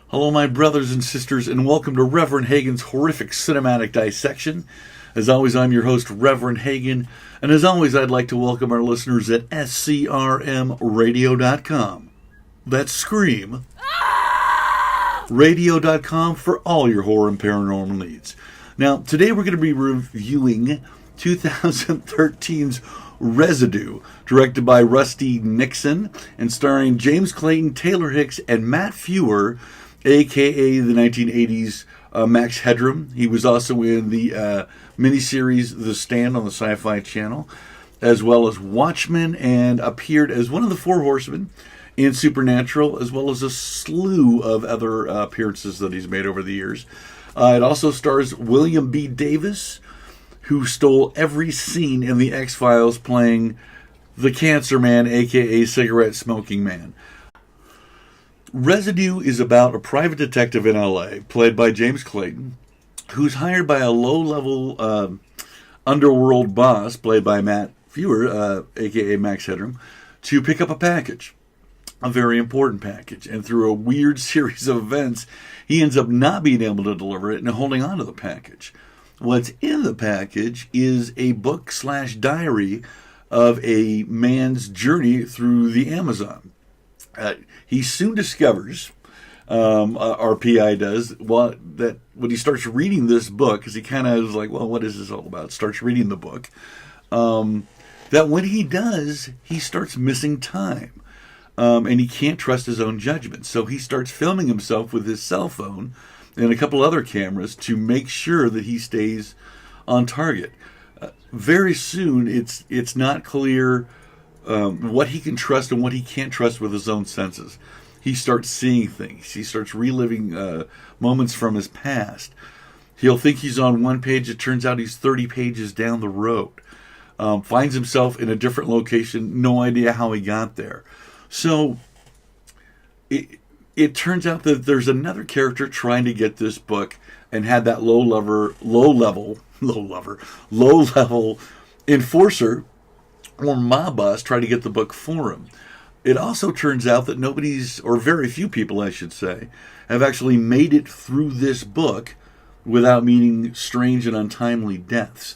Hello, my brothers and sisters, and welcome to Rev.hagen's Horrific Cinematic Dissection. As always, I'm your host, Rev.hagen, and as always, I'd like to welcome our listeners at SCRMradio.com. That's Scream. Radio.com for all your horror and paranormal needs. Now, today we're going to be reviewing 2013's Residue, directed by Rusty Nixon, and starring James Clayton, Taylor Hicks, and Matt Frewer, a.k.a. the 1980s Max Headroom. He was also in the miniseries The Stand on the Sci-Fi Channel, as well as Watchmen, and appeared as one of the Four Horsemen in Supernatural, as well as a slew of other appearances that he's made over the years. It also stars William B. Davis, who stole every scene in The X-Files, playing the Cancer Man, a.k.a. Cigarette Smoking Man. Residue is about a private detective in L.A., played by James Clayton, who's hired by a low-level underworld boss, played by Matt Frewer, a.k.a. Max Headroom, to pick up a package, a very important package. And through a weird series of events, he ends up not being able to deliver it and holding on to the package. What's in the package is a book/diary of a man's journey through the Amazon. He soon discovers, our PI does, that when he starts reading this book, because he kind of is like, well, what is this all about? Starts reading the book. That when he does, he starts missing time. And he can't trust his own judgment. So he starts filming himself with his cell phone and a couple other cameras to make sure that he stays on target. Very soon, it's not clear what he can trust and what he can't trust with his own senses. He starts seeing things. He starts reliving moments from his past. He'll think he's on one page. It turns out he's 30 pages down the road. Finds himself in a different location. No idea how he got there. So it turns out that there's another character trying to get this book and had that low level enforcer or mob boss try to get the book for him. It also turns out that very few people, I should say, have actually made it through this book without meeting strange and untimely deaths.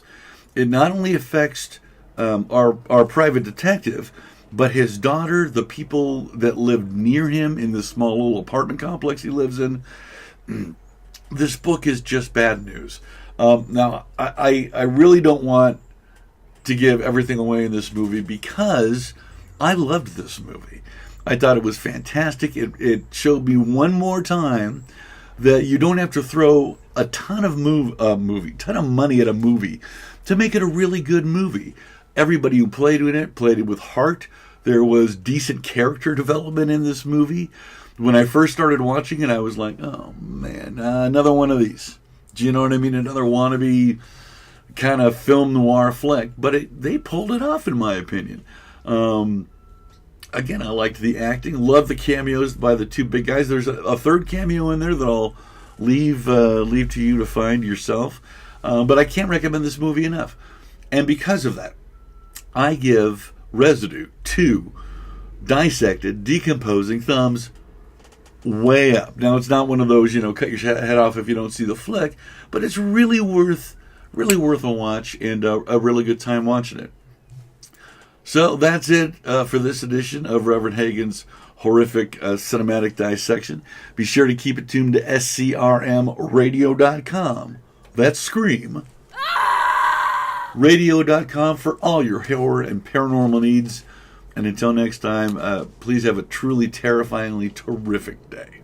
It not only affects our private detective, but his daughter, the people that lived near him in the small little apartment complex he lives in. This book is just bad news. Now, I really don't want to give everything away in this movie because I loved this movie. I thought it was fantastic. It showed me one more time that you don't have to throw a ton of money at a movie to make it a really good movie. Everybody who played in it played it with heart. There was decent character development in this movie. When I first started watching it, I was like, oh man, another one of these. Do you know what I mean? Another wannabe kind of film noir flick. But they pulled it off, in my opinion. Again, I liked the acting. Loved the cameos by the two big guys. There's a third cameo in there that I'll leave to you to find yourself. But I can't recommend this movie enough. And because of that, I give Residue 2 dissected, decomposing thumbs way up. Now, it's not one of those, cut your head off if you don't see the flick, but it's really worth a watch and a really good time watching it. So that's it for this edition of Reverend Hagen's Horrific Cinematic Dissection. Be sure to keep it tuned to SCRMradio.com. That's Scream. Radio.com for all your horror and paranormal needs. And until next time, please have a truly terrifyingly terrific day.